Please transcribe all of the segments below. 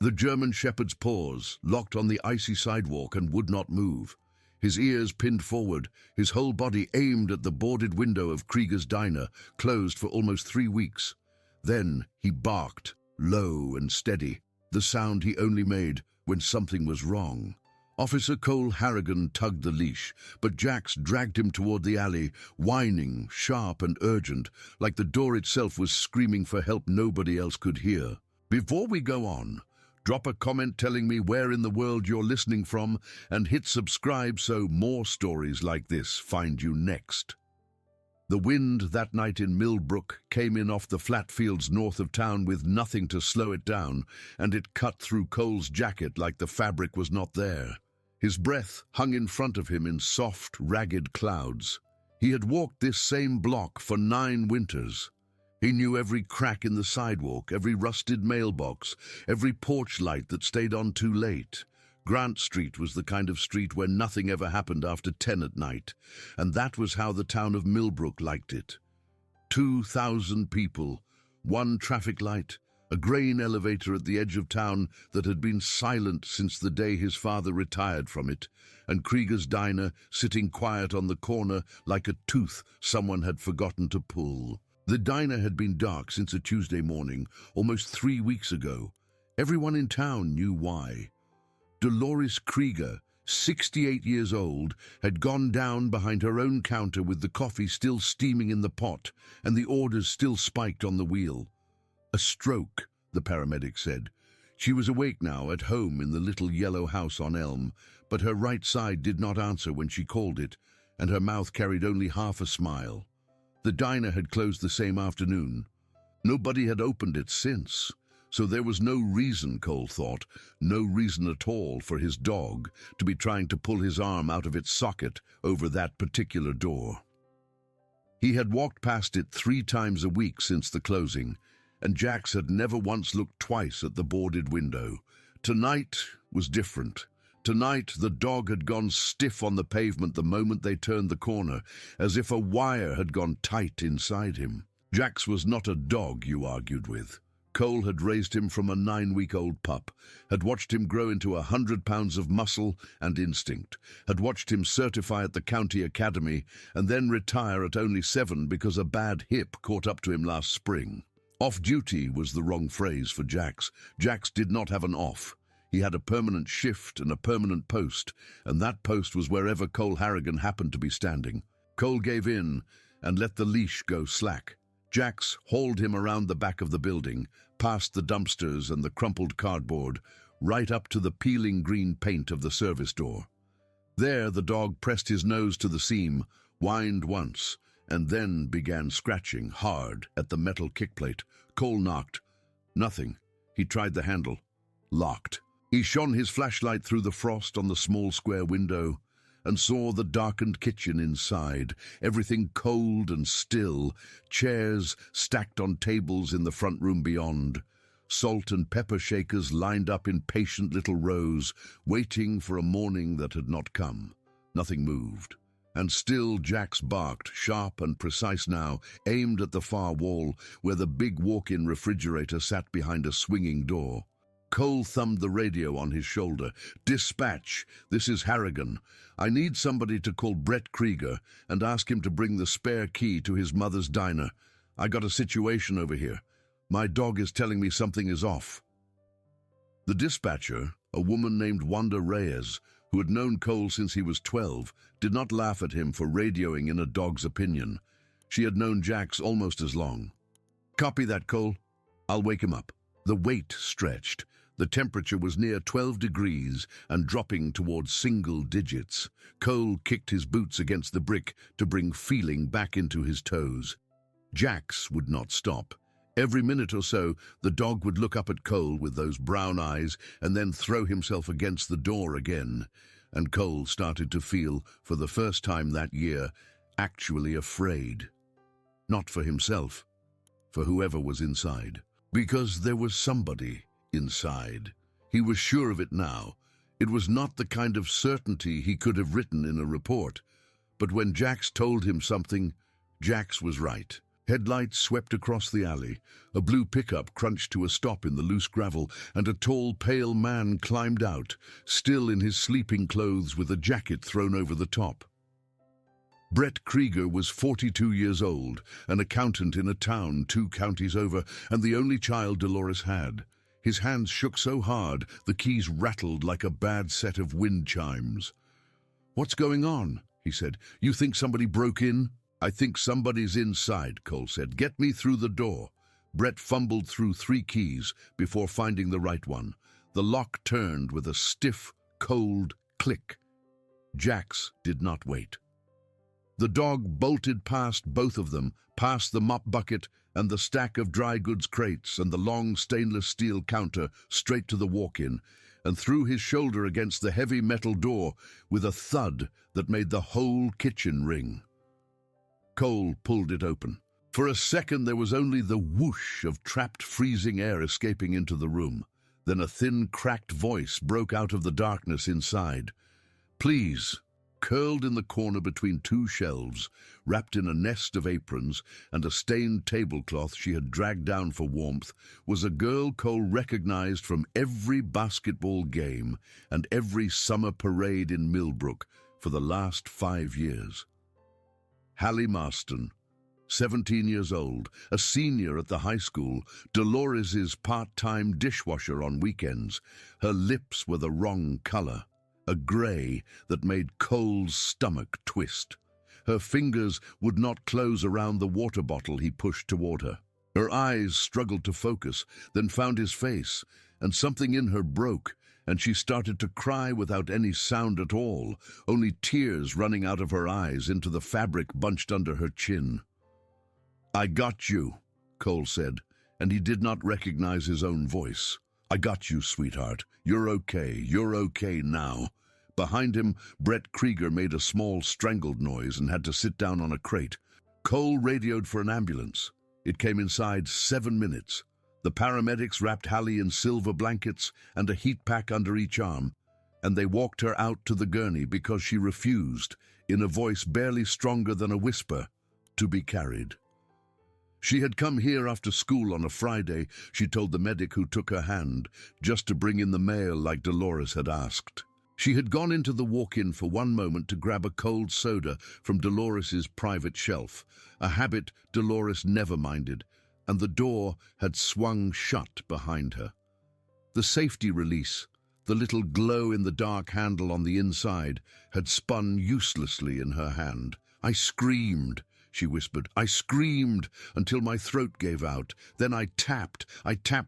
The German shepherd's paws locked on the icy sidewalk and would not move. His ears pinned forward, his whole body aimed at the boarded window of Krieger's diner, closed for almost 3 weeks. Then he barked, low and steady, the sound he only made when something was wrong. Officer Cole Harrigan tugged the leash, but Jax dragged him toward the alley, whining, sharp and urgent, like the door itself was screaming for help nobody else could hear. Before we go on, drop a comment telling me where in the world you're listening from and hit subscribe so more stories like this find you next. The wind that night in Millbrook came in off the flat fields north of town with nothing to slow it down, and it cut through Cole's jacket like the fabric was not there. His breath hung in front of him in soft, ragged clouds. He had walked this same block for 9 winters. He knew every crack in the sidewalk, every rusted mailbox, every porch light that stayed on too late. Grant Street was the kind of street where nothing ever happened after 10 at night, and that was how the town of Millbrook liked it. 2,000 people, 1 traffic light, a grain elevator at the edge of town that had been silent since the day his father retired from it, and Krieger's diner sitting quiet on the corner like a tooth someone had forgotten to pull. The diner had been dark since a Tuesday morning, almost 3 weeks ago. Everyone in town knew why. Dolores Krieger, 68 years old, had gone down behind her own counter with the coffee still steaming in the pot and the orders still spiked on the wheel. A stroke, the paramedic said. She was awake now, at home in the little yellow house on Elm, but her right side did not answer when she called it, and her mouth carried only half a smile. The diner had closed the same afternoon. Nobody had opened it since, so there was no reason, Cole thought, no reason at all for his dog to be trying to pull his arm out of its socket over that particular door. He had walked past it 3 times a week since the closing, and Jax had never once looked twice at the boarded window. Tonight was different. Tonight the dog had gone stiff on the pavement the moment they turned the corner, as if a wire had gone tight inside him. Jax was not a dog you argued with. Cole had raised him from a 9-week-old pup, had watched him grow into 100 pounds of muscle and instinct, had watched him certify at the county academy and then retire at only 7 because a bad hip caught up to him last spring. Off-duty was the wrong phrase for Jax. Jax did not have an off. He had a permanent shift and a permanent post, and that post was wherever Cole Harrigan happened to be standing. Cole gave in and let the leash go slack. Jax hauled him around the back of the building, past the dumpsters and the crumpled cardboard, right up to the peeling green paint of the service door. There the dog pressed his nose to the seam, whined once, and then began scratching hard at the metal kickplate. Cole knocked. Nothing. He tried the handle. Locked. He shone his flashlight through the frost on the small square window and saw the darkened kitchen inside, everything cold and still, chairs stacked on tables in the front room beyond, salt and pepper shakers lined up in patient little rows, waiting for a morning that had not come. Nothing moved. And still Jax barked, sharp and precise now, aimed at the far wall where the big walk-in refrigerator sat behind a swinging door. Cole thumbed the radio on his shoulder. "Dispatch, this is Harrigan. I need somebody to call Brett Krieger and ask him to bring the spare key to his mother's diner. I got a situation over here. My dog is telling me something is off." The dispatcher, a woman named Wanda Reyes, who had known Cole since he was 12, did not laugh at him for radioing in a dog's opinion. She had known Jax almost as long. "Copy that, Cole. I'll wake him up." The wait stretched. The temperature was near 12 degrees and dropping towards single digits. Cole kicked his boots against the brick to bring feeling back into his toes. Jax would not stop. Every minute or so, the dog would look up at Cole with those brown eyes and then throw himself against the door again. And Cole started to feel, for the first time that year, actually afraid. Not for himself, for whoever was inside. Because there was somebody inside. He was sure of it now. It was not the kind of certainty he could have written in a report. But when Jax told him something, Jax was right. Headlights swept across the alley. A blue pickup crunched to a stop in the loose gravel, and a tall, pale man climbed out, still in his sleeping clothes with a jacket thrown over the top. Brett Krieger was 42 years old, an accountant in a town 2 counties over, and the only child Dolores had. His hands shook so hard, the keys rattled like a bad set of wind chimes. "What's going on?" he said. "You think somebody broke in?" "I think somebody's inside," Cole said. "Get me through the door." Brett fumbled through 3 keys before finding the right one. The lock turned with a stiff, cold click. Jax did not wait. The dog bolted past both of them, past the mop bucket and the stack of dry goods crates and the long stainless steel counter, straight to the walk-in, and threw his shoulder against the heavy metal door with a thud that made the whole kitchen ring. Cole pulled it open. For a second there was only the whoosh of trapped freezing air escaping into the room. Then a thin, cracked voice broke out of the darkness inside. "Please." Curled in the corner between 2 shelves, wrapped in a nest of aprons and a stained tablecloth she had dragged down for warmth, was a girl Cole recognized from every basketball game and every summer parade in Millbrook for the last 5 years. Hallie Marston, 17 years old, a senior at the high school, Dolores's part-time dishwasher on weekends. Her lips were the wrong color, a gray that made Cole's stomach twist. Her fingers would not close around the water bottle he pushed toward her. Her eyes struggled to focus, then found his face, and something in her broke, and she started to cry without any sound at all, only tears running out of her eyes into the fabric bunched under her chin. "I got you," Cole said, and he did not recognize his own voice. "I got you, sweetheart. You're okay. You're okay now." Behind him, Brett Krieger made a small strangled noise and had to sit down on a crate. Cole radioed for an ambulance. It came inside 7 minutes. The paramedics wrapped Hallie in silver blankets and a heat pack under each arm, and they walked her out to the gurney because she refused, in a voice barely stronger than a whisper, to be carried. She had come here after school on a Friday, she told the medic who took her hand, just to bring in the mail like Dolores had asked. She had gone into the walk-in for one moment to grab a cold soda from Dolores's private shelf, a habit Dolores never minded, and the door had swung shut behind her. The safety release, the little glow-in-the-dark handle on the inside, had spun uselessly in her hand. "I screamed," she whispered. "I screamed until my throat gave out. Then I tapped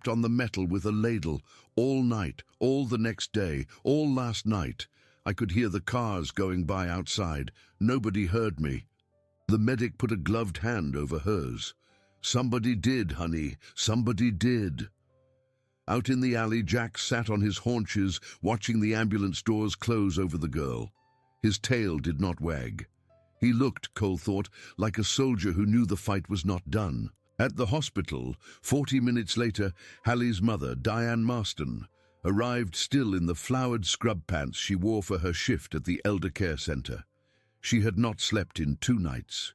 on the metal with a ladle. All night, all the next day, all last night. I could hear the cars going by outside. Nobody heard me." The medic put a gloved hand over hers. "Somebody did, honey. Somebody did." Out in the alley, Jack sat on his haunches, watching the ambulance doors close over the girl. His tail did not wag. He looked, Cole thought, like a soldier who knew the fight was not done. At the hospital, 40 minutes later, Hallie's mother, Diane Marston, arrived still in the flowered scrub pants she wore for her shift at the Elder Care Center. She had not slept in 2 nights.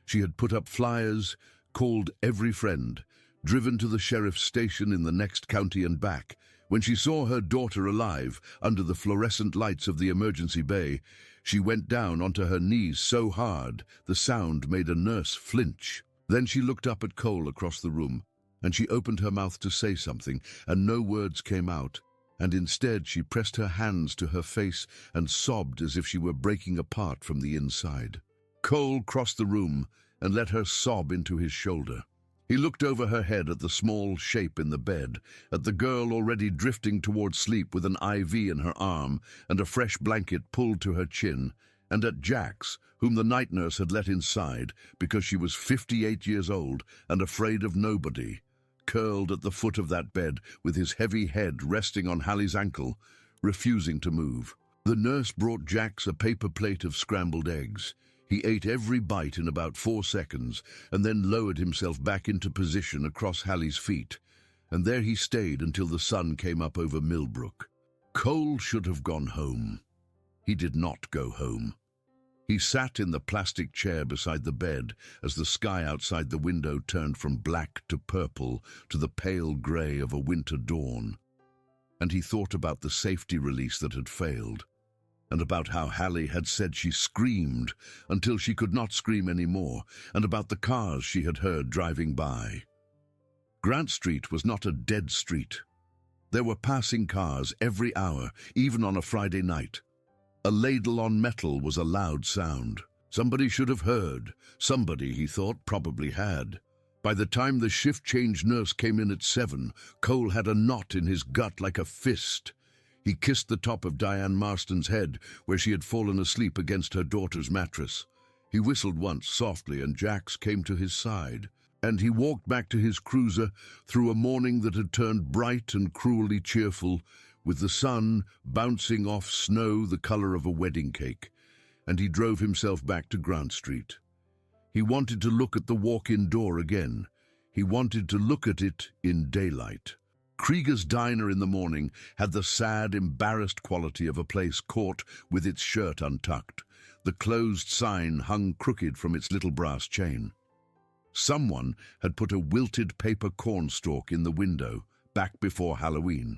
She had put up flyers, called every friend, driven to the sheriff's station in the next county and back. When she saw her daughter alive under the fluorescent lights of the emergency bay, she went down onto her knees so hard the sound made a nurse flinch. Then she looked up at Cole across the room, and she opened her mouth to say something, and no words came out, and instead she pressed her hands to her face and sobbed as if she were breaking apart from the inside. Cole crossed the room and let her sob into his shoulder. He looked over her head at the small shape in the bed, at the girl already drifting toward sleep with an IV in her arm and a fresh blanket pulled to her chin, and at Jax, whom the night nurse had let inside because she was 58 years old and afraid of nobody, curled at the foot of that bed with his heavy head resting on Hallie's ankle, refusing to move. The nurse brought Jax a paper plate of scrambled eggs. He ate every bite in about 4 seconds and then lowered himself back into position across Hallie's feet, and there he stayed until the sun came up over Millbrook. Cole should have gone home. He did not go home. He sat in the plastic chair beside the bed as the sky outside the window turned from black to purple to the pale grey of a winter dawn. And he thought about the safety release that had failed, and about how Hallie had said she screamed until she could not scream anymore, and about the cars she had heard driving by. Grant Street was not a dead street. There were passing cars every hour, even on a Friday night. A ladle on metal was a loud sound. Somebody should have heard. Somebody, he thought, probably had. By the time the shift change nurse came in at 7, Cole had a knot in his gut like a fist. He kissed the top of Diane Marston's head, where she had fallen asleep against her daughter's mattress. He whistled once softly, and Jax came to his side. And he walked back to his cruiser through a morning that had turned bright and cruelly cheerful, with the sun bouncing off snow the color of a wedding cake, and he drove himself back to Grant Street. He wanted to look at the walk-in door again. He wanted to look at it in daylight. Krieger's Diner in the morning had the sad, embarrassed quality of a place caught with its shirt untucked. The closed sign hung crooked from its little brass chain. Someone had put a wilted paper cornstalk in the window back before Halloween.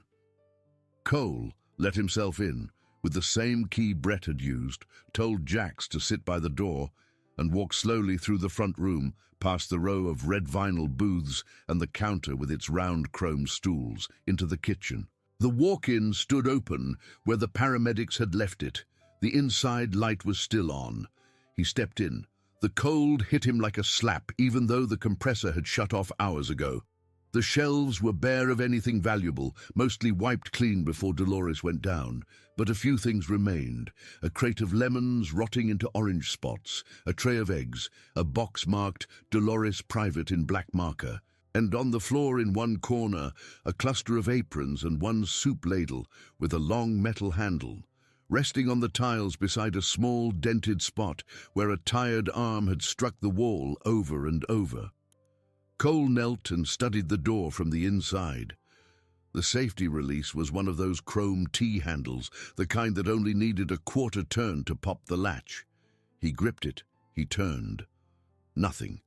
Cole let himself in with the same key Brett had used, told Jax to sit by the door, and walked slowly through the front room, past the row of red vinyl booths and the counter with its round chrome stools, into the kitchen. The walk-in stood open where the paramedics had left it. The inside light was still on. He stepped in. The cold hit him like a slap, even though the compressor had shut off hours ago. The shelves were bare of anything valuable, mostly wiped clean before Dolores went down, but a few things remained. A crate of lemons rotting into orange spots, a tray of eggs, a box marked Dolores Private in black marker, and on the floor in one corner, a cluster of aprons and one soup ladle with a long metal handle. Resting on the tiles beside a small dented spot where a tired arm had struck the wall over and over. Cole knelt and studied the door from the inside. The safety release was one of those chrome T-handles, the kind that only needed a quarter turn to pop the latch. He gripped it. He turned. Nothing.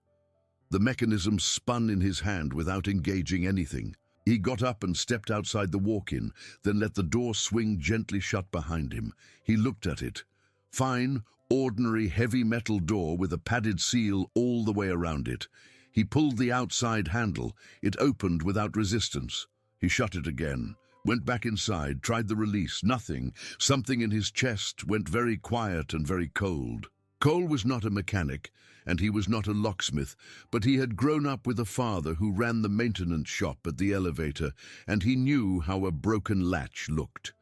The mechanism spun in his hand without engaging anything. He got up and stepped outside the walk-in, then let the door swing gently shut behind him. He looked at it. Fine, ordinary heavy metal door with a padded seal all the way around it. He pulled the outside handle. It opened without resistance. He shut it again, went back inside, tried the release. Nothing. Something in his chest went very quiet and very cold. Cole was not a mechanic, and he was not a locksmith, but he had grown up with a father who ran the maintenance shop at the elevator, and he knew how a broken latch looked.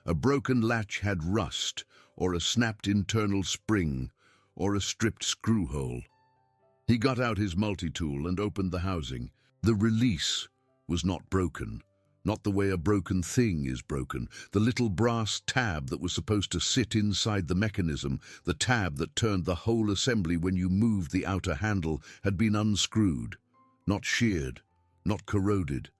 A broken latch had rust, or a snapped internal spring, or a stripped screw hole. He got out his multi-tool and opened the housing. The release was not broken. Not the way a broken thing is broken. The little brass tab that was supposed to sit inside the mechanism, the tab that turned the whole assembly when you moved the outer handle, had been unscrewed. Not sheared, not corroded.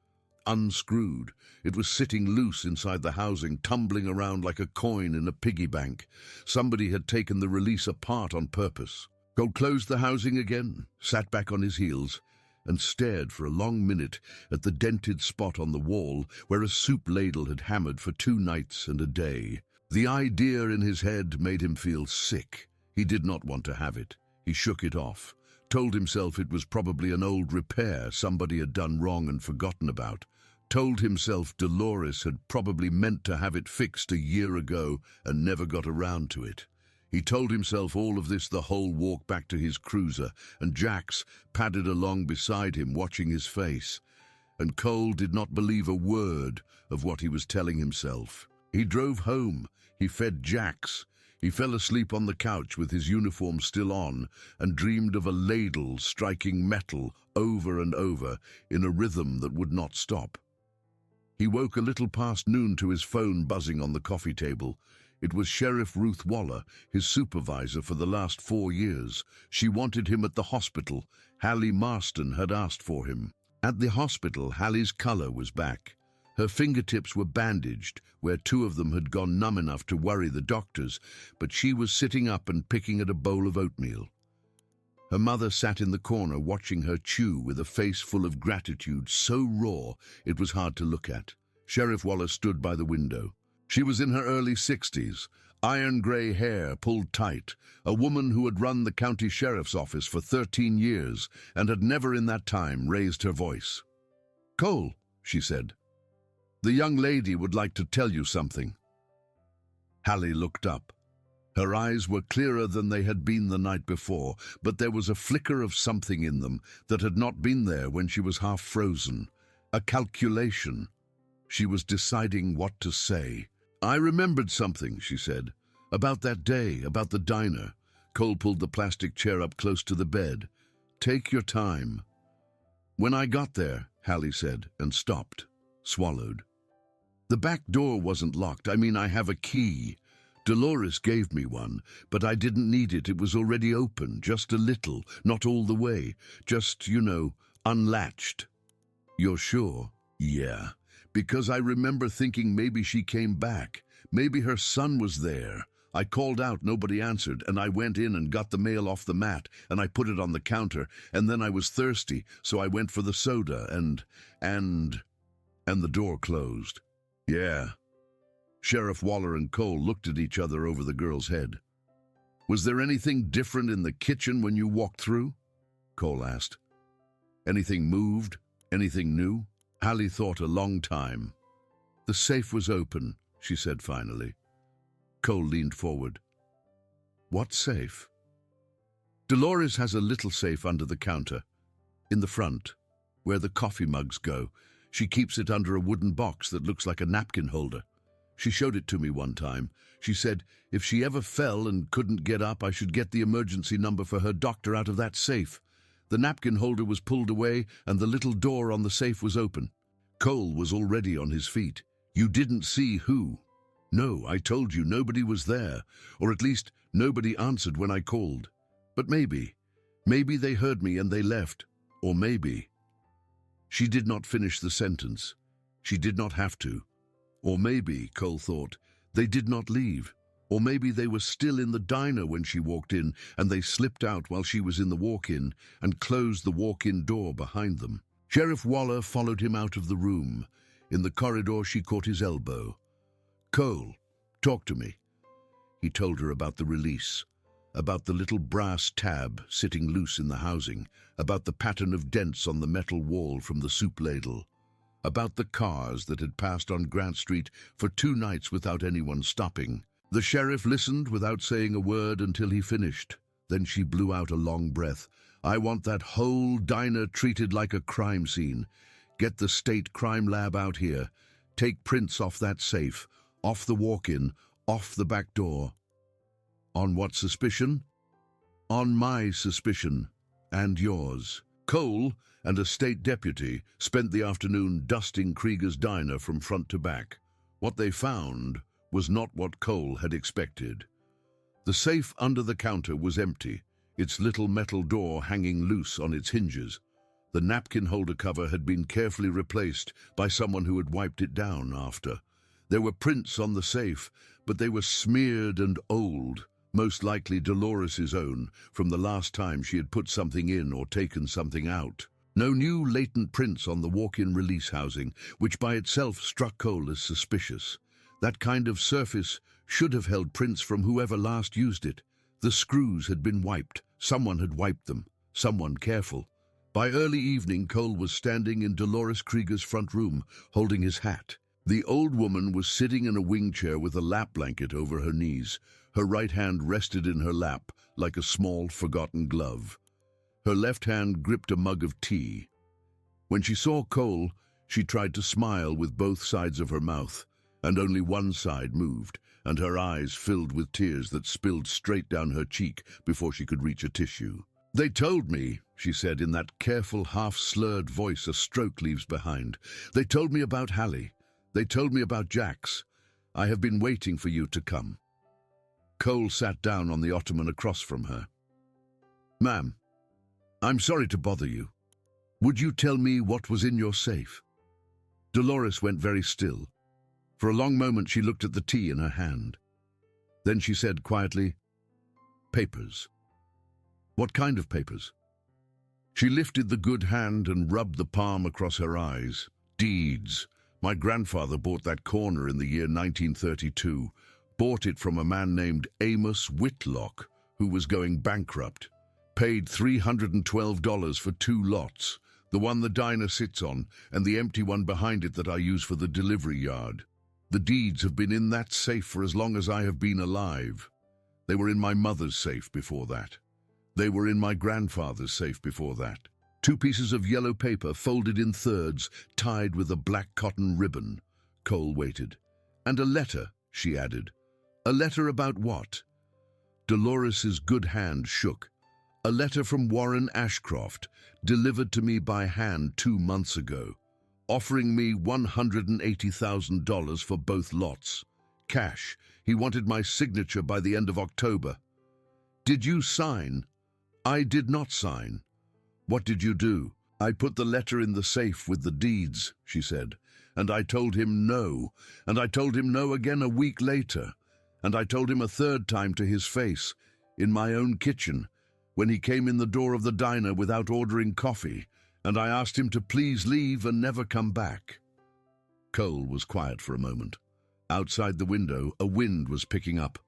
Unscrewed. It was sitting loose inside the housing, tumbling around like a coin in a piggy bank. Somebody had taken the release apart on purpose. Cole closed the housing again, sat back on his heels, and stared for a long minute at the dented spot on the wall where a soup ladle had hammered for 2 nights and a day. The idea in his head made him feel sick. He did not want to have it. He shook it off, told himself it was probably an old repair somebody had done wrong and forgotten about, told himself Dolores had probably meant to have it fixed a year ago and never got around to it. He told himself all of this the whole walk back to his cruiser, and Jax padded along beside him, watching his face. And Cole did not believe a word of what he was telling himself. He drove home. He fed Jax. He fell asleep on the couch with his uniform still on and dreamed of a ladle striking metal over and over in a rhythm that would not stop. He woke a little past noon to his phone buzzing on the coffee table. It was Sheriff Ruth Waller, his supervisor for the last 4 years. She wanted him at the hospital. Hallie Marston had asked for him. At the hospital, Hallie's color was back. Her fingertips were bandaged, where two of them had gone numb enough to worry the doctors, but she was sitting up and picking at a bowl of oatmeal. Her mother sat in the corner watching her chew with a face full of gratitude so raw it was hard to look at. Sheriff Waller stood by the window. She was in her early 60s, iron-grey hair pulled tight, a woman who had run the county sheriff's office for 13 years and had never in that time raised her voice. "Cole," she said, "the young lady would like to tell you something." Hallie looked up. Her eyes were clearer than they had been the night before, but there was a flicker of something in them that had not been there when she was half frozen. A calculation. She was deciding what to say. "I remembered something," she said. "About that day, about the diner." Cole pulled the plastic chair up close to the bed. "Take your time." "When I got there," Hallie said, and stopped, swallowed. "The back door wasn't locked. I mean, I have a key. Dolores gave me one, but I didn't need it. It was already open, just a little, not all the way, just, unlatched." "You're sure?" "Yeah, because I remember thinking maybe she came back. Maybe her son was there. I called out, nobody answered, and I went in and got the mail off the mat, and I put it on the counter, and then I was thirsty, so I went for the soda, and the door closed." "Yeah." Sheriff Waller and Cole looked at each other over the girl's head. "Was there anything different in the kitchen when you walked through?" Cole asked. "Anything moved? Anything new?" Hallie thought a long time. "The safe was open," she said finally. Cole leaned forward. "What safe?" "Dolores has a little safe under the counter, in the front, where the coffee mugs go. She keeps it under a wooden box that looks like a napkin holder. She showed it to me one time. She said if she ever fell and couldn't get up, I should get the emergency number for her doctor out of that safe. The napkin holder was pulled away and the little door on the safe was open." Cole was already on his feet. "You didn't see who?" "No, I told you nobody was there, or at least nobody answered when I called. But maybe they heard me and they left, or maybe—" She did not finish the sentence. She did not have to. Or maybe, Cole thought, they did not leave. Or maybe they were still in the diner when she walked in, and they slipped out while she was in the walk-in and closed the walk-in door behind them. Sheriff Waller followed him out of the room. In the corridor, she caught his elbow. "Cole, talk to me." He told her about the release, about the little brass tab sitting loose in the housing, about the pattern of dents on the metal wall from the soup ladle, about the cars that had passed on Grant Street for 2 nights without anyone stopping. The sheriff listened without saying a word until he finished. Then she blew out a long breath. "I want that whole diner treated like a crime scene. Get the state crime lab out here. Take prints off that safe, off the walk-in, off the back door." "On what suspicion?" "On my suspicion, and yours." Cole and a state deputy spent the afternoon dusting Krieger's diner from front to back. What they found was not what Cole had expected. The safe under the counter was empty, its little metal door hanging loose on its hinges. The napkin holder cover had been carefully replaced by someone who had wiped it down after. There were prints on the safe, but they were smeared and old, most likely Dolores's own, from the last time she had put something in or taken something out. No new latent prints on the walk-in release housing, which by itself struck Cole as suspicious. That kind of surface should have held prints from whoever last used it. The screws had been wiped. Someone had wiped them. Someone careful. By early evening, Cole was standing in Dolores Krieger's front room, holding his hat. The old woman was sitting in a wing chair with a lap blanket over her knees. Her right hand rested in her lap like a small, forgotten glove. Her left hand gripped a mug of tea. When she saw Cole, she tried to smile with both sides of her mouth, and only one side moved, and her eyes filled with tears that spilled straight down her cheek before she could reach a tissue. "They told me," she said in that careful, half-slurred voice a stroke leaves behind. "They told me about Hallie. They told me about Jax. I have been waiting for you to come." Cole sat down on the ottoman across from her. "Ma'am, I'm sorry to bother you. Would you tell me what was in your safe?" Dolores went very still. For a long moment she looked at the tea in her hand. Then she said quietly, "Papers." "What kind of papers?" She lifted the good hand and rubbed the palm across her eyes. "Deeds. My grandfather bought that corner in the year 1932. Bought it from a man named Amos Whitlock, who was going bankrupt. Paid $312 for 2 lots, the one the diner sits on and the empty one behind it that I use for the delivery yard. The deeds have been in that safe for as long as I have been alive. They were in my mother's safe before that. They were in my grandfather's safe before that. 2 pieces of yellow paper folded in thirds, tied with a black cotton ribbon." Cole waited. "And a letter," she added. "A letter about what?" Dolores's good hand shook. "A letter from Warren Ashcroft, delivered to me by hand 2 months ago, offering me $180,000 for both lots. Cash. He wanted my signature by the end of October." "Did you sign?" "I did not sign." "What did you do?" "I put the letter in the safe with the deeds," she said. "And I told him no. And I told him no again a week later. And I told him a 3rd time to his face, in my own kitchen, when he came in the door of the diner without ordering coffee. And I asked him to please leave and never come back." Cole was quiet for a moment. Outside the window, a wind was picking up.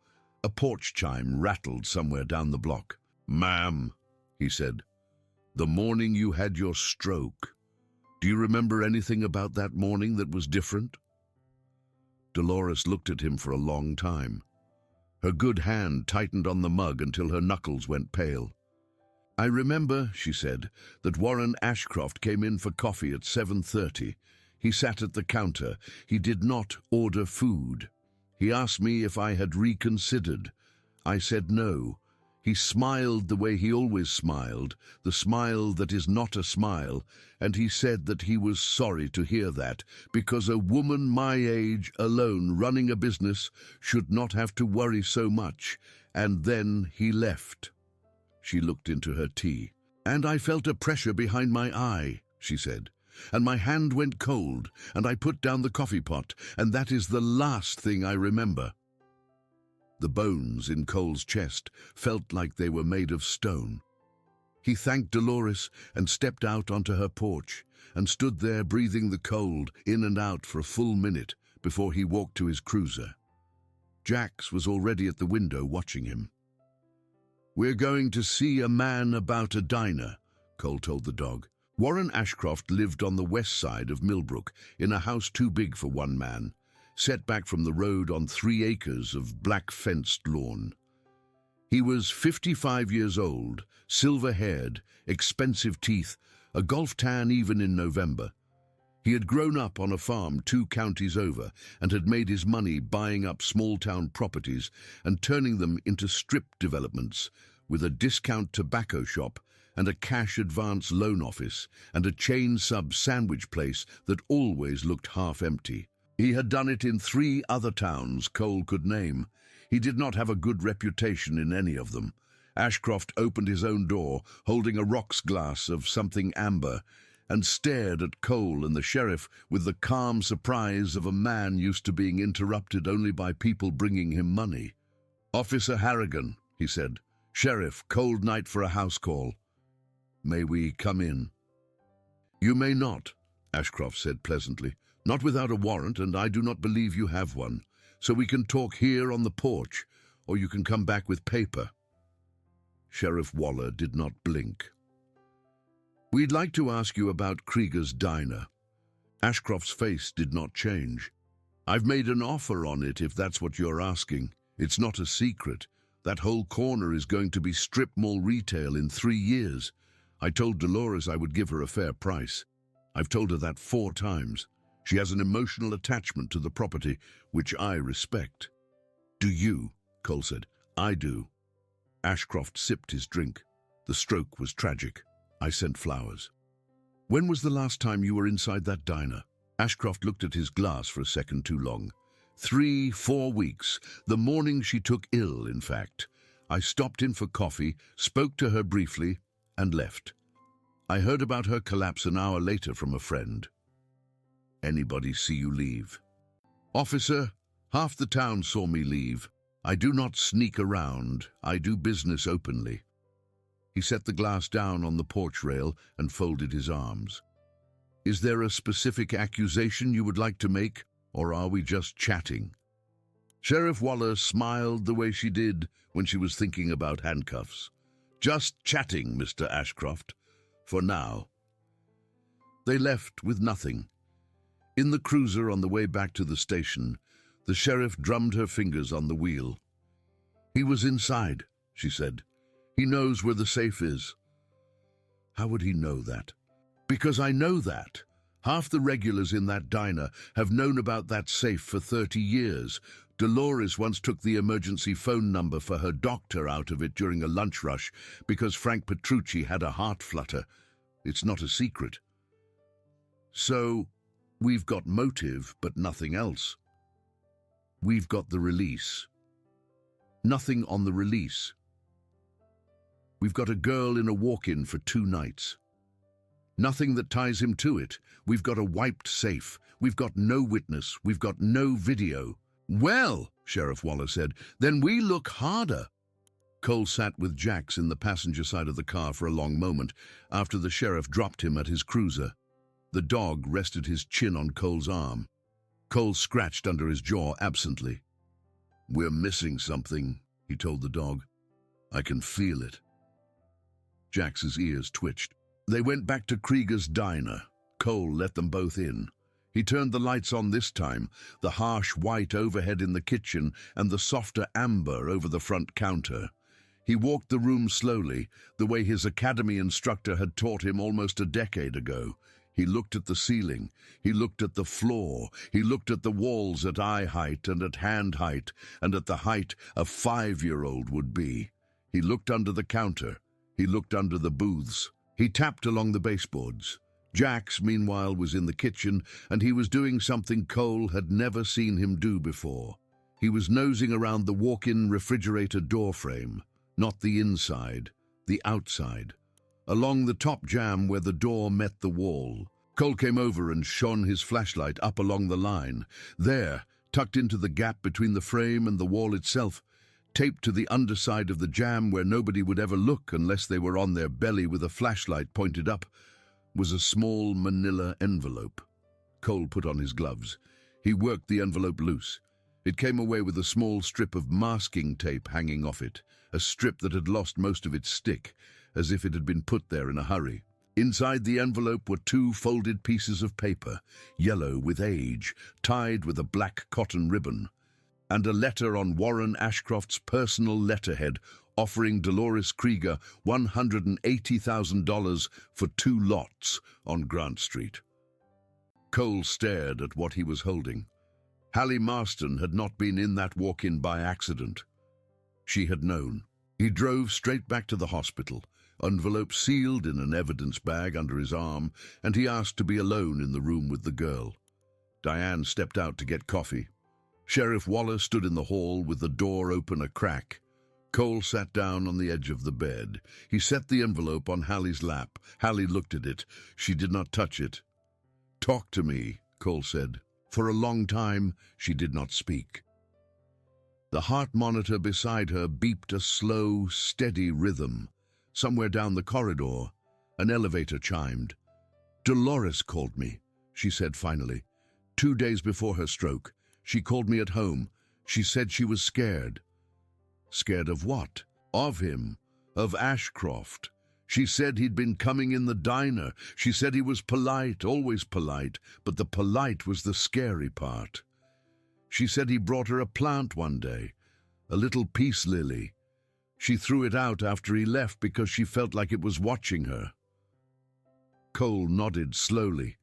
A porch chime rattled somewhere down the block. "Ma'am," he said, "the morning you had your stroke. Do you remember anything about that morning that was different?" Dolores looked at him for a long time. Her good hand tightened on the mug until her knuckles went pale. "I remember," she said, "that Warren Ashcroft came in for coffee at 7:30. He sat at the counter. He did not order food. He asked me if I had reconsidered. I said no. He smiled the way he always smiled, the smile that is not a smile, and he said that he was sorry to hear that, because a woman my age, alone running a business, should not have to worry so much, and then he left." She looked into her tea. "And I felt a pressure behind my eye," she said, "and my hand went cold, and I put down the coffee pot, and that is the last thing I remember." The bones in Cole's chest felt like they were made of stone. He thanked Dolores and stepped out onto her porch and stood there breathing the cold in and out for a full minute before he walked to his cruiser. Jax was already at the window watching him. "We're going to see a man about a diner," Cole told the dog. Warren Ashcroft lived on the west side of Millbrook in a house too big for one man, set back from the road on 3 acres of black-fenced lawn. He was 55 years old, silver-haired, expensive teeth, a golf tan even in November. He had grown up on a farm 2 counties over and had made his money buying up small-town properties and turning them into strip developments with a discount tobacco shop and a cash advance loan office and a chain sub sandwich place that always looked half empty. He had done it in 3 other towns Cole could name. He did not have a good reputation in any of them. Ashcroft opened his own door, holding a rocks glass of something amber, and stared at Cole and the sheriff with the calm surprise of a man used to being interrupted only by people bringing him money. "Officer Harrigan," he said. "Sheriff, cold night for a house call. May we come in?" "You may not," Ashcroft said pleasantly. "Not without a warrant, and I do not believe you have one. So we can talk here on the porch, or you can come back with paper." Sheriff Waller did not blink. "We'd like to ask you about Krieger's Diner." Ashcroft's face did not change. "I've made an offer on it, if that's what you're asking. It's not a secret. That whole corner is going to be strip mall retail in 3 years. I told Dolores I would give her a fair price. I've told her that 4 times. She has an emotional attachment to the property, which I respect." "Do you?" Cole said. "I do." Ashcroft sipped his drink. The stroke was tragic. "I sent flowers." "When was the last time you were inside that diner?" Ashcroft looked at his glass for a second too long. 3-4 weeks. The morning she took ill, in fact. I stopped in for coffee, spoke to her briefly, and left. I heard about her collapse an hour later from a friend." anybody see you leave?" "Officer, half the town saw me leave. I do not sneak around. I do business openly." He set the glass down on the porch rail and folded his arms. "Is there a specific accusation you would like to make, or are we just chatting?" Sheriff Waller smiled the way she did when she was thinking about handcuffs. "Just chatting, Mr. Ashcroft, for now." They left with nothing. In the cruiser on the way back to the station, the sheriff drummed her fingers on the wheel. "He was inside," she said. "He knows where the safe is." "How would he know that?" "Because I know that. Half the regulars in that diner have known about that safe for 30 years. Dolores once took the emergency phone number for her doctor out of it during a lunch rush because Frank Petrucci had a heart flutter. It's not a secret. So, we've got motive, but nothing else. We've got the release. Nothing on the release. We've got a girl in a walk-in for 2 nights. Nothing that ties him to it. We've got a wiped safe. We've got no witness. We've got no video." "Well," Sheriff Waller said, "then we look harder." Cole sat with Jax in the passenger side of the car for a long moment after the sheriff dropped him at his cruiser. The dog rested his chin on Cole's arm. Cole scratched under his jaw absently. "We're missing something," he told the dog. "I can feel it." Jax's ears twitched. They went back to Krieger's diner. Cole let them both in. He turned the lights on this time, the harsh white overhead in the kitchen and the softer amber over the front counter. He walked the room slowly, the way his academy instructor had taught him almost a decade ago. He looked at the ceiling, he looked at the floor, he looked at the walls at eye height and at hand height, and at the height a 5-year-old would be. He looked under the counter, he looked under the booths. He tapped along the baseboards. Jax, meanwhile, was in the kitchen, and he was doing something Cole had never seen him do before. He was nosing around the walk-in refrigerator door frame, not the inside, the outside, along the top jamb where the door met the wall. Cole came over and shone his flashlight up along the line. There, tucked into the gap between the frame and the wall itself, taped to the underside of the jamb where nobody would ever look unless they were on their belly with a flashlight pointed up, was a small manila envelope. Cole put on his gloves. He worked the envelope loose. It came away with a small strip of masking tape hanging off it, a strip that had lost most of its stick, as if it had been put there in a hurry. Inside the envelope were 2 folded pieces of paper, yellow with age, tied with a black cotton ribbon, and a letter on Warren Ashcroft's personal letterhead offering Dolores Krieger $180,000 for 2 lots on Grant Street. Cole stared at what he was holding. Hallie Marston had not been in that walk-in by accident. She had known. He drove straight back to the hospital, envelope sealed in an evidence bag under his arm, and he asked to be alone in the room with the girl. Diane stepped out to get coffee. Sheriff Waller stood in the hall with the door open a crack. Cole sat down on the edge of the bed. He set the envelope on Hallie's lap. Hallie looked at it. She did not touch it. "Talk to me," Cole said. For a long time, she did not speak. The heart monitor beside her beeped a slow, steady rhythm. Somewhere down the corridor, an elevator chimed. "Dolores called me," she said finally. 2 days before her stroke. She called me at home. She said she was scared. Scared of what? Of him. Of Ashcroft. She said he'd been coming in the diner. She said he was polite, always polite, but the polite was the scary part. She said he brought her a plant one day, a little peace lily. She threw it out after he left because she felt like it was watching her. Cole nodded slowly.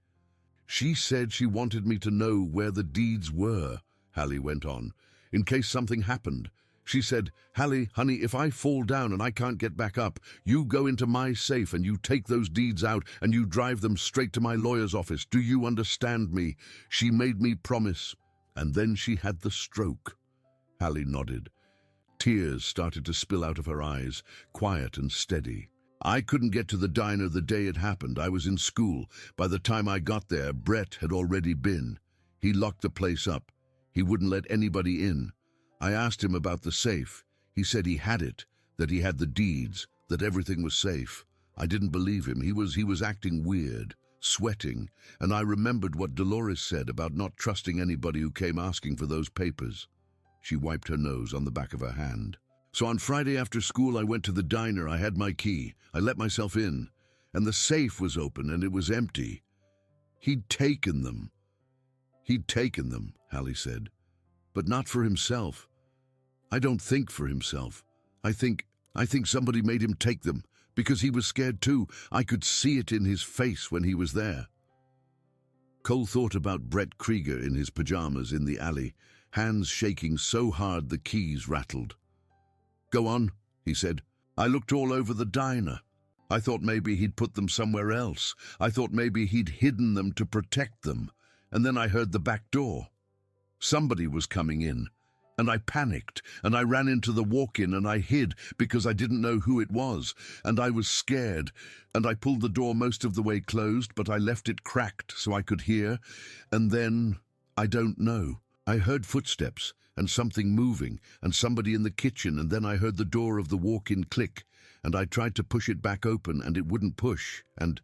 "She said she wanted me to know where the deeds were," Hallie went on, "in case something happened. She said, 'Hallie, honey, if I fall down and I can't get back up, you go into my safe and you take those deeds out and you drive them straight to my lawyer's office. Do you understand me?' She made me promise. And then she had the stroke." Hallie nodded. Tears started to spill out of her eyes, quiet and steady. I couldn't get to the diner the day it happened. I was in school. By the time I got there, Brett had already been. He locked the place up. He wouldn't let anybody in. I asked him about the safe. He said he had it, that he had the deeds, that everything was safe. I didn't believe him. He was acting weird, sweating, and I remembered what Dolores said about not trusting anybody who came asking for those papers. She wiped her nose on the back of her hand. So on Friday after school, I went to the diner. I had my key. I let myself in, and the safe was open and it was empty. He'd taken them. He'd taken them, Hallie said, but not for himself. I don't think for himself. I think somebody made him take them, because he was scared too. I could see it in his face when he was there. Cole thought about Brett Krieger in his pajamas in the alley, hands shaking so hard the keys rattled. Go on, he said. I looked all over the diner. I thought maybe he'd put them somewhere else. I thought maybe he'd hidden them to protect them. And then I heard the back door. Somebody was coming in, and I panicked, and I ran into the walk-in and I hid because I didn't know who it was, and I was scared, and I pulled the door most of the way closed, but I left it cracked so I could hear, and then, I don't know. I heard footsteps, and something moving, and somebody in the kitchen, and then I heard the door of the walk-in click, and I tried to push it back open, and it wouldn't push, and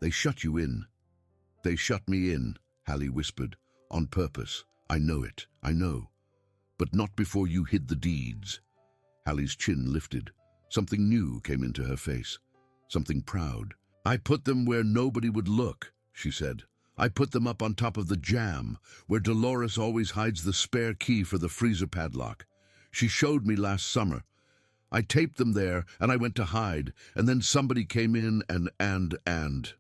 they shut you in. They shut me in, Hallie whispered, on purpose. I know it, I know. But not before you hid the deeds. Hallie's chin lifted. Something new came into her face, something proud. I put them where nobody would look, she said. I put them up on top of the jam, where Dolores always hides the spare key for the freezer padlock. She showed me last summer. I taped them there, and I went to hide, and then somebody came in and...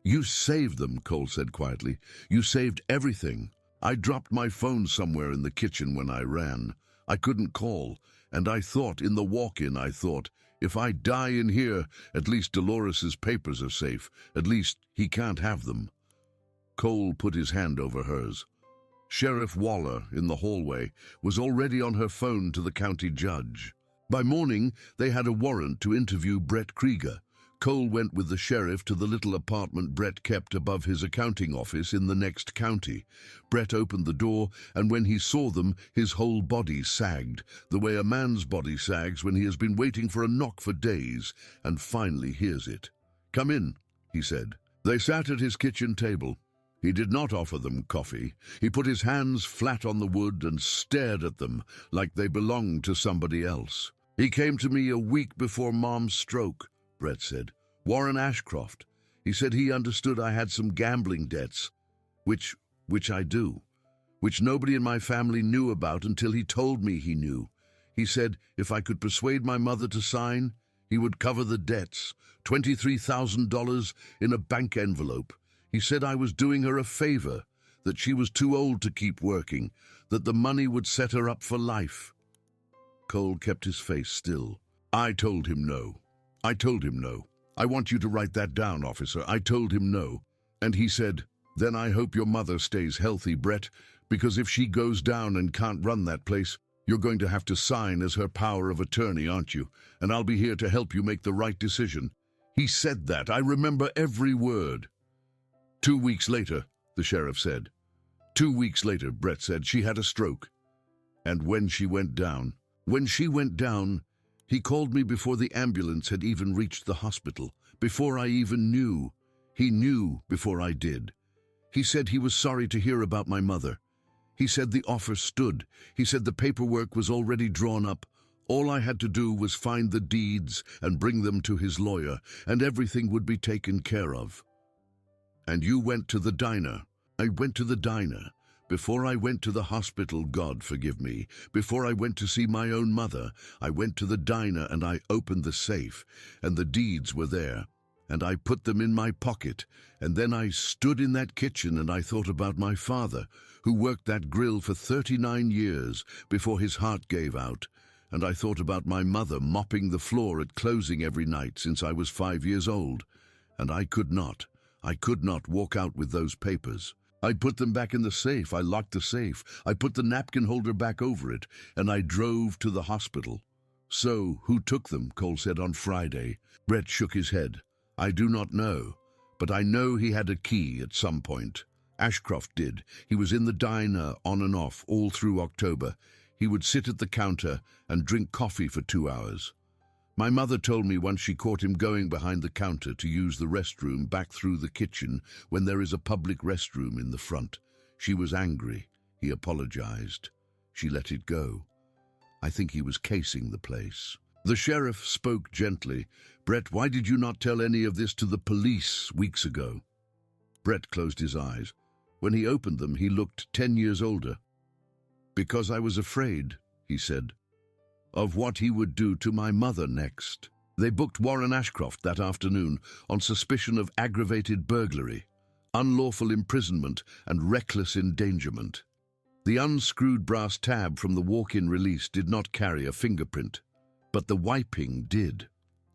You saved them, Cole said quietly. You saved everything. I dropped my phone somewhere in the kitchen when I ran. I couldn't call, and I thought, in the walk-in, if I die in here, at least Dolores's papers are safe. At least he can't have them. Cole put his hand over hers. Sheriff Waller, in the hallway, was already on her phone to the county judge. By morning, they had a warrant to interview Brett Krieger. Cole went with the sheriff to the little apartment Brett kept above his accounting office in the next county. Brett opened the door, and when he saw them, his whole body sagged, the way a man's body sags when he has been waiting for a knock for days, and finally hears it. Come in, he said. They sat at his kitchen table. He did not offer them coffee. He put his hands flat on the wood and stared at them like they belonged to somebody else. He came to me a week before Mom's stroke, Brett said. Warren Ashcroft. He said he understood I had some gambling debts, which I do, which nobody in my family knew about until he told me he knew. He said if I could persuade my mother to sign, he would cover the debts, $23,000 in a bank envelope. He said I was doing her a favor, that she was too old to keep working, that the money would set her up for life. Cole kept his face still. I told him no. I told him no. I want you to write that down, officer. I told him no. And he said, then I hope your mother stays healthy, Brett, because if she goes down and can't run that place, you're going to have to sign as her power of attorney, aren't you? And I'll be here to help you make the right decision. He said that. I remember every word. 2 weeks later, the sheriff said. 2 weeks later, Brett said, she had a stroke. And when she went down, he called me before the ambulance had even reached the hospital, before I even knew. He knew before I did. He said he was sorry to hear about my mother. He said the offer stood. He said the paperwork was already drawn up. All I had to do was find the deeds and bring them to his lawyer, and everything would be taken care of. And you went to the diner. I went to the diner. Before I went to the hospital, God forgive me, before I went to see my own mother, I went to the diner and I opened the safe, and the deeds were there, and I put them in my pocket, and then I stood in that kitchen and I thought about my father, who worked that grill for 39 years before his heart gave out, and I thought about my mother mopping the floor at closing every night since I was 5 years old, and I could not walk out with those papers. I put them back in the safe. I locked the safe. I put the napkin holder back over it, and I drove to the hospital. So, who took them? Cole said on Friday. Brett shook his head. I do not know, but I know he had a key at some point. Ashcroft did. He was in the diner on and off all through October. He would sit at the counter and drink coffee for 2 hours. My mother told me once she caught him going behind the counter to use the restroom back through the kitchen when there is a public restroom in the front. She was angry. He apologized. She let it go. I think he was casing the place. The sheriff spoke gently. Brett, why did you not tell any of this to the police weeks ago? Brett closed his eyes. When he opened them, he looked 10 years older. Because I was afraid, he said, of what he would do to my mother next. They booked Warren Ashcroft that afternoon on suspicion of aggravated burglary, unlawful imprisonment, and reckless endangerment. The unscrewed brass tab from the walk-in release did not carry a fingerprint, but the wiping did.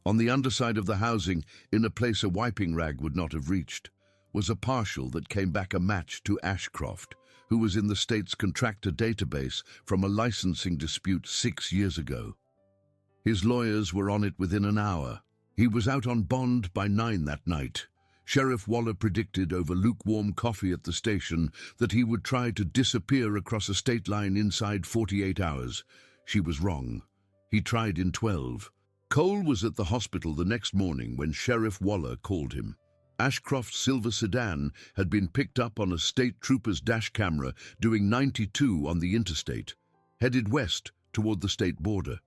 On the underside of the housing, in a place a wiping rag would not have reached, was a partial that came back a match to Ashcroft, who was in the state's contractor database from a licensing dispute 6 years ago. His lawyers were on it within an hour. He was out on bond by 9 that night. Sheriff Waller predicted over lukewarm coffee at the station that he would try to disappear across a state line inside 48 hours. She was wrong. He tried in 12. Cole was at the hospital the next morning when Sheriff Waller called him. Ashcroft's silver sedan had been picked up on a state trooper's dash camera doing 92 on the interstate, headed west toward the state border.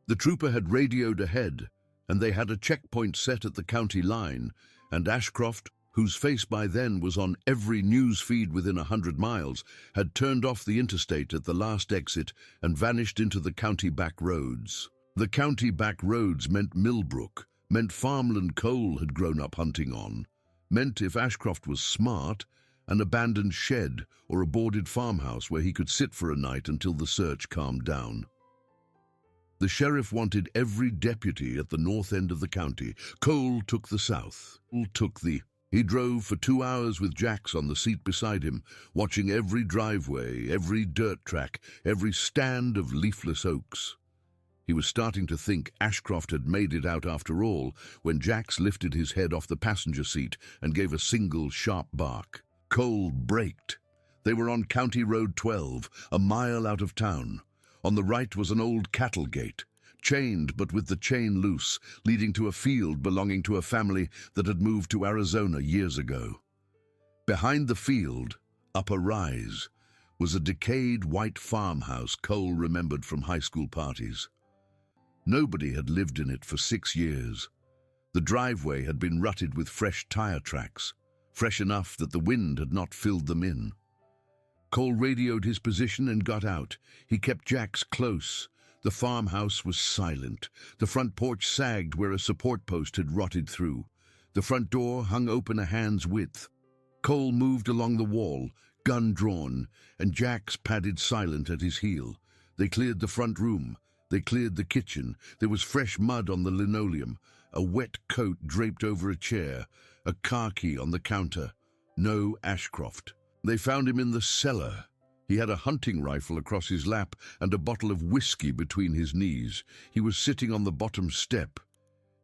The trooper had radioed ahead, and they had a checkpoint set at the county line, and Ashcroft, whose face by then was on every news feed within 100 miles, had turned off the interstate at the last exit and vanished into the county back roads. The county back roads meant Millbrook, meant farmland Cole had grown up hunting on, meant, if Ashcroft was smart, an abandoned shed or a boarded farmhouse where he could sit for a night until the search calmed down. The sheriff wanted every deputy at the north end of the county. Cole took the south. He drove for 2 hours with Jax on the seat beside him, watching every driveway, every dirt track, every stand of leafless oaks. He was starting to think Ashcroft had made it out after all when Jax lifted his head off the passenger seat and gave a single sharp bark. Cole braked. They were on County Road 12, a mile out of town. On the right was an old cattle gate, chained but with the chain loose, leading to a field belonging to a family that had moved to Arizona years ago. Behind the field, up a rise, was a decayed white farmhouse Cole remembered from high school parties. Nobody had lived in it for 6 years. The driveway had been rutted with fresh tire tracks, fresh enough that the wind had not filled them in. Cole radioed his position and got out. He kept Jax close. The farmhouse was silent. The front porch sagged where a support post had rotted through. The front door hung open a hand's width. Cole moved along the wall, gun drawn, and Jax padded silent at his heel. They cleared the front room. They cleared the kitchen. There was fresh mud on the linoleum, a wet coat draped over a chair, a car key on the counter. No Ashcroft. They found him in the cellar. He had a hunting rifle across his lap and a bottle of whiskey between his knees. He was sitting on the bottom step.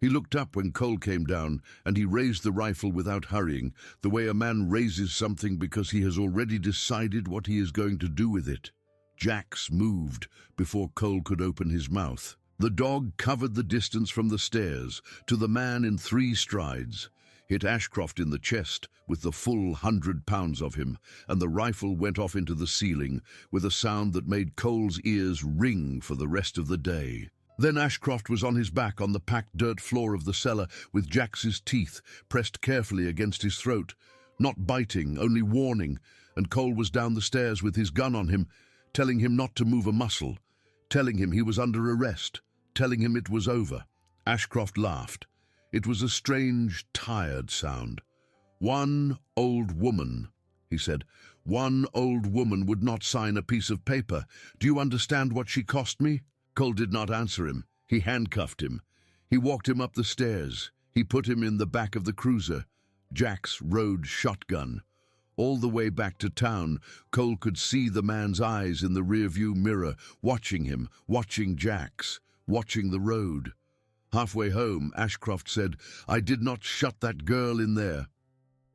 He looked up when Cole came down, and he raised the rifle without hurrying, the way a man raises something because he has already decided what he is going to do with it. Jax moved before Cole could open his mouth. The dog covered the distance from the stairs to the man in 3 strides, hit Ashcroft in the chest with the full 100 pounds of him, and the rifle went off into the ceiling with a sound that made Cole's ears ring for the rest of the day. Then Ashcroft was on his back on the packed dirt floor of the cellar with Jax's teeth pressed carefully against his throat, not biting, only warning, and Cole was down the stairs with his gun on him, telling him not to move a muscle, telling him he was under arrest, telling him it was over. Ashcroft laughed. It was a strange, tired sound. "One old woman," he said. "One old woman would not sign a piece of paper. Do you understand what she cost me?" Cole did not answer him. He handcuffed him. He walked him up the stairs. He put him in the back of the cruiser. Jax rode shotgun. All the way back to town, Cole could see the man's eyes in the rearview mirror, watching him, watching Jax, watching the road. Halfway home, Ashcroft said, "I did not shut that girl in there."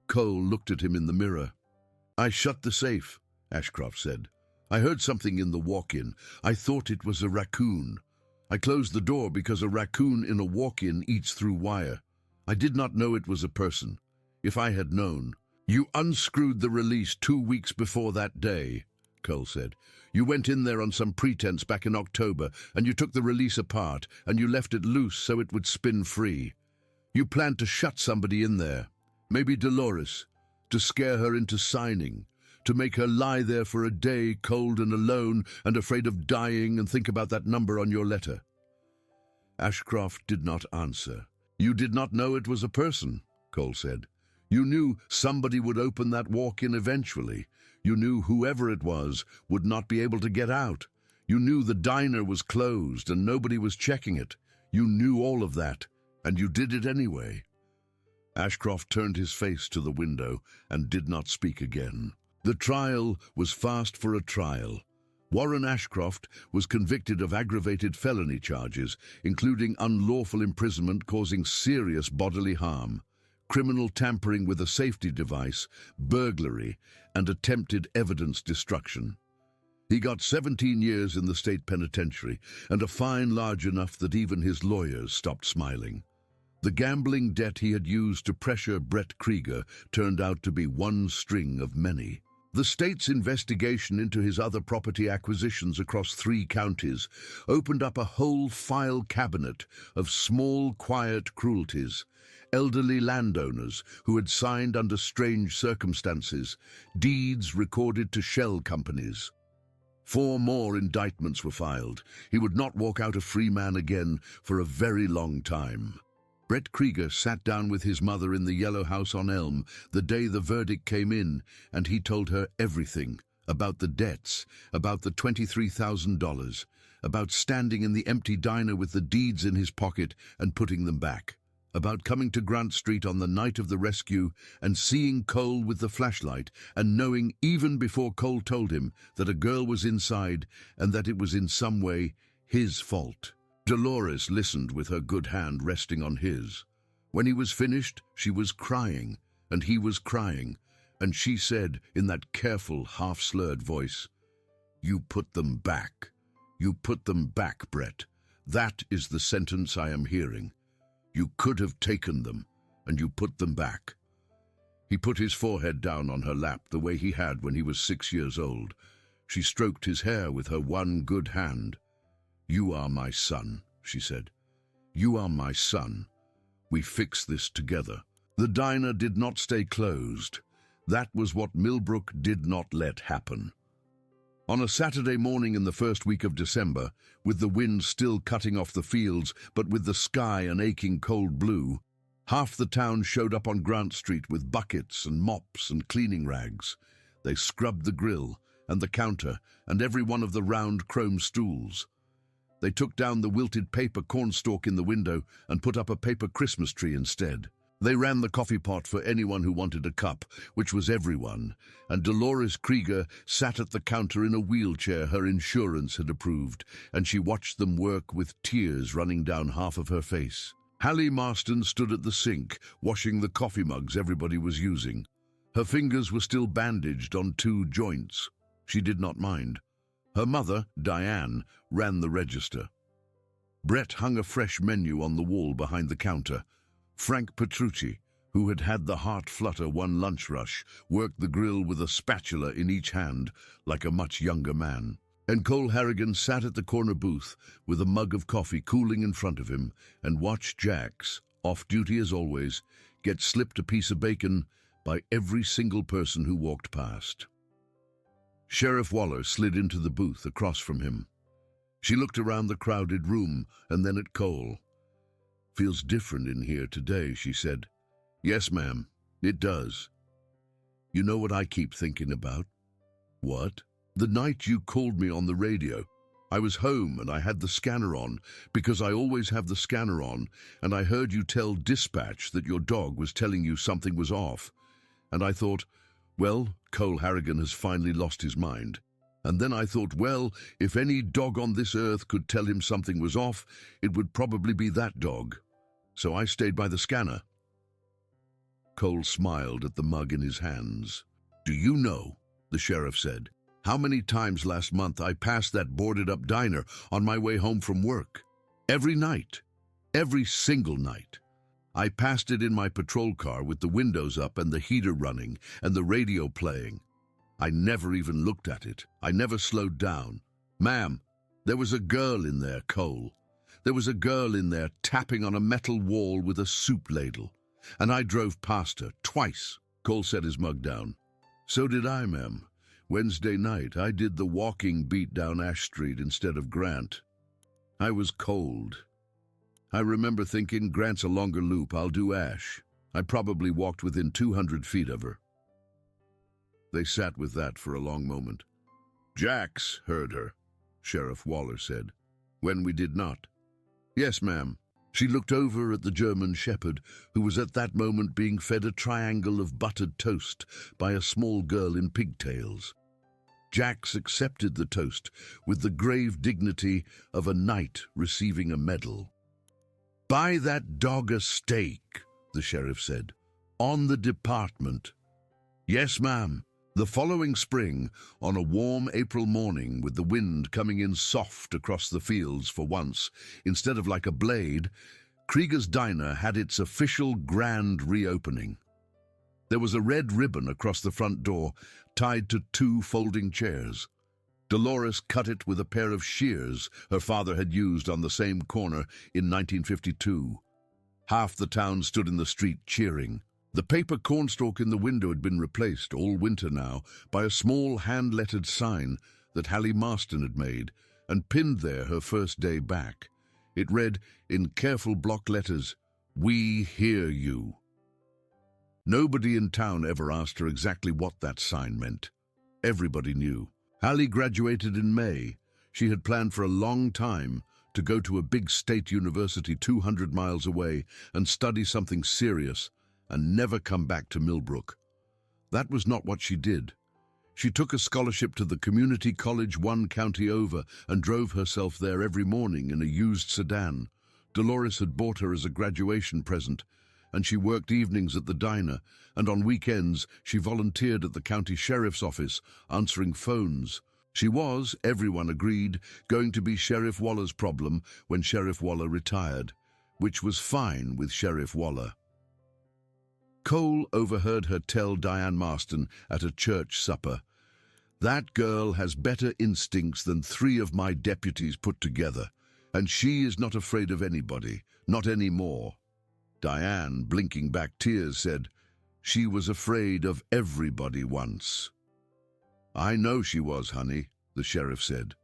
Cole looked at him in the mirror. "I shut the safe," Ashcroft said. "I heard something in the walk-in. I thought it was a raccoon. I closed the door because a raccoon in a walk-in eats through wire. I did not know it was a person. If I had known—" "You unscrewed the release 2 weeks before that day," Cole said. "You went in there on some pretense back in October, and you took the release apart, and you left it loose so it would spin free. You planned to shut somebody in there, maybe Dolores, to scare her into signing, to make her lie there for a day, cold and alone, and afraid of dying, and think about that number on your letter." Ashcroft did not answer. "You did not know it was a person," Cole said. "You knew somebody would open that walk-in eventually. You knew whoever it was would not be able to get out. You knew the diner was closed and nobody was checking it. You knew all of that, and you did it anyway." Ashcroft turned his face to the window and did not speak again. The trial was fast for a trial. Warren Ashcroft was convicted of aggravated felony charges, including unlawful imprisonment causing serious bodily harm, criminal tampering with a safety device, burglary, and attempted evidence destruction. He got 17 years in the state penitentiary and a fine large enough that even his lawyers stopped smiling. The gambling debt he had used to pressure Brett Krieger turned out to be one string of many. The state's investigation into his other property acquisitions across 3 counties opened up a whole file cabinet of small, quiet cruelties, elderly landowners who had signed under strange circumstances, deeds recorded to shell companies. 4 more indictments were filed. He would not walk out a free man again for a very long time. Brett Krieger sat down with his mother in the yellow house on Elm the day the verdict came in, and he told her everything about the debts, about the $23,000, about standing in the empty diner with the deeds in his pocket and putting them back, about coming to Grant Street on the night of the rescue and seeing Cole with the flashlight and knowing even before Cole told him that a girl was inside and that it was in some way his fault. Dolores listened with her good hand resting on his. When he was finished, she was crying, and he was crying, and she said in that careful, half-slurred voice, "You put them back. You put them back, Brett. That is the sentence I am hearing. You could have taken them, and you put them back." He put his forehead down on her lap the way he had when he was 6 years old. She stroked his hair with her one good hand. "You are my son," she said. "You are my son. We fix this together." The diner did not stay closed. That was what Millbrook did not let happen. On a Saturday morning in the first week of December, with the wind still cutting off the fields but with the sky an aching cold blue, half the town showed up on Grant Street with buckets and mops and cleaning rags. They scrubbed the grill and the counter and every one of the round chrome stools. They took down the wilted paper cornstalk in the window and put up a paper Christmas tree instead. They ran the coffee pot for anyone who wanted a cup, which was everyone, and Dolores Krieger sat at the counter in a wheelchair her insurance had approved, and she watched them work with tears running down half of her face. Hallie Marston stood at the sink, washing the coffee mugs everybody was using. Her fingers were still bandaged on 2 joints. She did not mind. Her mother, Diane, ran the register. Brett hung a fresh menu on the wall behind the counter. Frank Petrucci, who had had the heart flutter one lunch rush, worked the grill with a spatula in each hand, like a much younger man. And Cole Harrigan sat at the corner booth with a mug of coffee cooling in front of him and watched Jax, off duty as always, get slipped a piece of bacon by every single person who walked past. Sheriff Waller slid into the booth across from him. She looked around the crowded room and then at Cole. "Feels different in here today," she said. "Yes, ma'am, it does. You know what I keep thinking about?" "What?" "The night you called me on the radio. I was home and I had the scanner on, because I always have the scanner on, and I heard you tell dispatch that your dog was telling you something was off. And I thought, well, Cole Harrigan has finally lost his mind. And then I thought, well, if any dog on this earth could tell him something was off, it would probably be that dog. So I stayed by the scanner. Cole smiled at the mug in his hands. Do you know, the sheriff said, how many times last month I passed that boarded-up diner on my way home from work? Every night. Every single night. I passed it in my patrol car with the windows up and the heater running and the radio playing. I never even looked at it. I never slowed down. Ma'am, there was a girl in there, Cole. There was a girl in there tapping on a metal wall with a soup ladle. And I drove past her twice. Cole set his mug down. So did I, ma'am. Wednesday night, I did the walking beat down Ash Street instead of Grant. I was cold. I remember thinking, Grant's a longer loop, I'll do Ash. I probably walked within 200 feet of her. They sat with that for a long moment. Jax heard her, Sheriff Waller said, when we did not. Yes, ma'am. She looked over at the German shepherd, who was at that moment being fed a triangle of buttered toast by a small girl in pigtails. Jax accepted the toast with the grave dignity of a knight receiving a medal. Buy that dog a steak, the sheriff said. On the department. Yes, ma'am. The following spring, on a warm April morning with the wind coming in soft across the fields for once, instead of like a blade, Krieger's Diner had its official grand reopening. There was a red ribbon across the front door, tied to 2 folding chairs. Dolores cut it with a pair of shears her father had used on the same corner in 1952. Half the town stood in the street cheering. The paper cornstalk in the window had been replaced, all winter now, by a small hand-lettered sign that Hallie Marston had made and pinned there her first day back. It read, in careful block letters, "We hear you." Nobody in town ever asked her exactly what that sign meant. Everybody knew. Hallie graduated in May. She had planned for a long time to go to a big state university 200 miles away and study something serious and never come back to Millbrook. That was not what she did. She took a scholarship to the community college 1 county over and drove herself there every morning in a used sedan. Dolores had bought her as a graduation present, and she worked evenings at the diner, and on weekends she volunteered at the county sheriff's office, answering phones. She was, everyone agreed, going to be Sheriff Waller's problem when Sheriff Waller retired, which was fine with Sheriff Waller. Cole overheard her tell Diane Marston at a church supper, "That girl has better instincts than 3 of my deputies put together, and she is not afraid of anybody, not anymore." Diane, blinking back tears, said, "She was afraid of everybody once." "I know she was, honey," the sheriff said.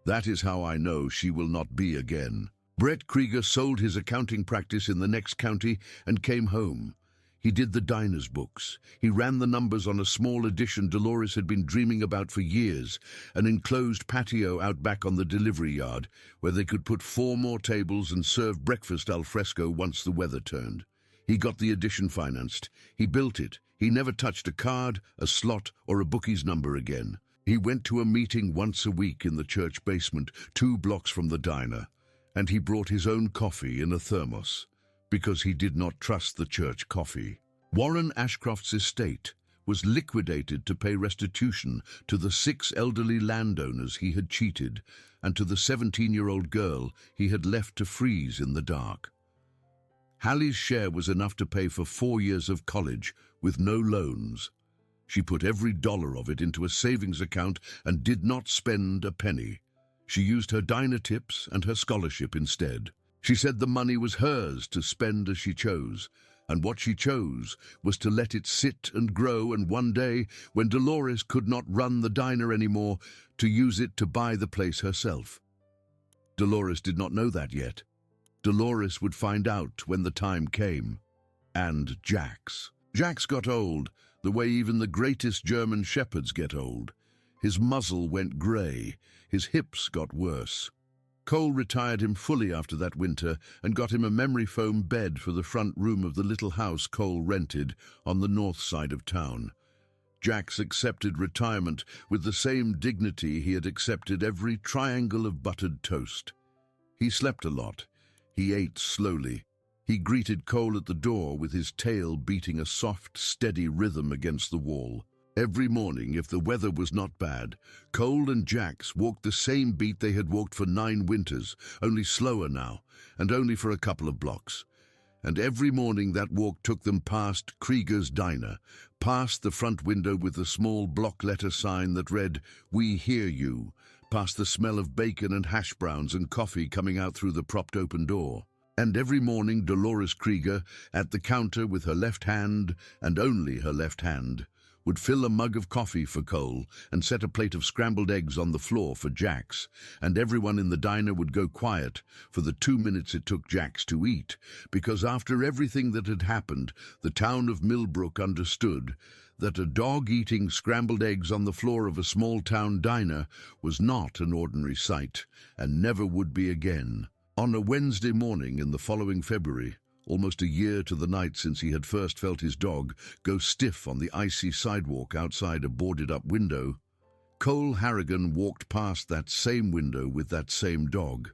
"That is how I know she will not be again." Brett Krieger sold his accounting practice in the next county and came home. He did the diner's books. He ran the numbers on a small addition Dolores had been dreaming about for years, an enclosed patio out back on the delivery yard, where they could put 4 more tables and serve breakfast al fresco once the weather turned. He got the addition financed. He built it. He never touched a card, a slot, or a bookie's number again. He went to a meeting once a week in the church basement, 2 blocks from the diner, and he brought his own coffee in a thermos, because he did not trust the church coffee. Warren Ashcroft's estate was liquidated to pay restitution to the 6 elderly landowners he had cheated and to the 17-year-old girl he had left to freeze in the dark. Hallie's share was enough to pay for 4 years of college with no loans. She put every dollar of it into a savings account and did not spend a penny. She used her diner tips and her scholarship instead. She said the money was hers to spend as she chose, and what she chose was to let it sit and grow, and one day, when Dolores could not run the diner anymore, to use it to buy the place herself. Dolores did not know that yet. Dolores would find out when the time came. And Jax. Jax got old, the way even the greatest German shepherds get old. His muzzle went grey, his hips got worse. Cole retired him fully after that winter and got him a memory foam bed for the front room of the little house Cole rented on the north side of town. Jax accepted retirement with the same dignity he had accepted every triangle of buttered toast. He slept a lot. He ate slowly. He greeted Cole at the door with his tail beating a soft, steady rhythm against the wall. Every morning, if the weather was not bad, Cole and Jax walked the same beat they had walked for 9 winters, only slower now, and only for a couple of blocks. And every morning that walk took them past Krieger's Diner, past the front window with the small block letter sign that read, "We hear you," past the smell of bacon and hash browns and coffee coming out through the propped open door. And every morning Dolores Krieger, at the counter with her left hand, and only her left hand, would fill a mug of coffee for Cole and set a plate of scrambled eggs on the floor for Jax, and everyone in the diner would go quiet for the 2 minutes it took Jax to eat, because after everything that had happened, the town of Millbrook understood that a dog eating scrambled eggs on the floor of a small-town diner was not an ordinary sight, and never would be again. On a Wednesday morning in the following February, almost a year to the night since he had first felt his dog go stiff on the icy sidewalk outside a boarded-up window, Cole Harrigan walked past that same window with that same dog.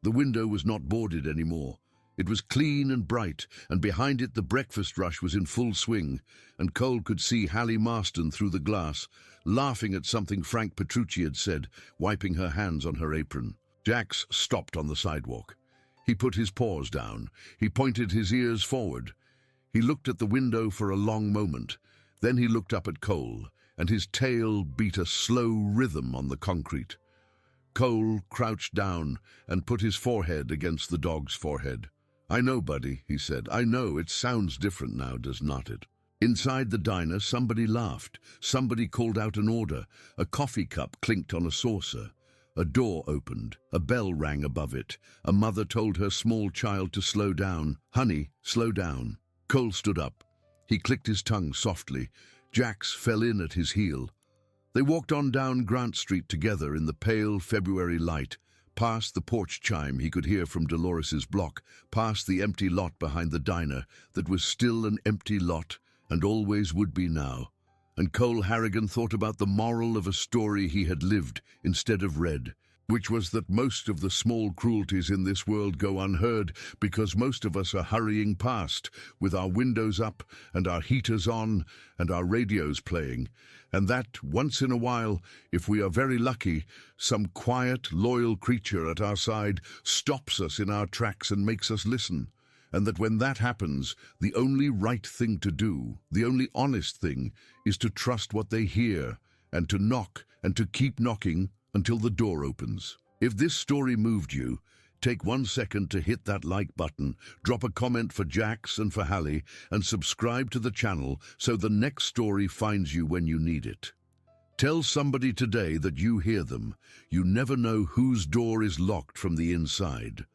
The window was not boarded anymore. It was clean and bright, and behind it the breakfast rush was in full swing, and Cole could see Hallie Marston through the glass, laughing at something Frank Petrucci had said, wiping her hands on her apron. Jax stopped on the sidewalk. He put his paws down. He pointed his ears forward. He looked at the window for a long moment. Then he looked up at Cole, and his tail beat a slow rhythm on the concrete. Cole crouched down and put his forehead against the dog's forehead. "I know, buddy," he said. "I know, it sounds different now, does not it?" Inside the diner, somebody laughed. Somebody called out an order. A coffee cup clinked on a saucer. A door opened. A bell rang above it. A mother told her small child to slow down. "Honey, slow down." Cole stood up. He clicked his tongue softly. Jax fell in at his heel. They walked on down Grant Street together in the pale February light, past the porch chime he could hear from Dolores's block, past the empty lot behind the diner that was still an empty lot and always would be now. And Cole Harrigan thought about the moral of a story he had lived instead of read, which was that most of the small cruelties in this world go unheard because most of us are hurrying past with our windows up and our heaters on and our radios playing, and that, once in a while, if we are very lucky, some quiet, loyal creature at our side stops us in our tracks and makes us listen. And that when that happens, the only right thing to do, the only honest thing, is to trust what they hear, and to knock, and to keep knocking until the door opens. If this story moved you, take 1 second to hit that like button, drop a comment for Jax and for Hallie, and subscribe to the channel so the next story finds you when you need it. Tell somebody today that you hear them. You never know whose door is locked from the inside.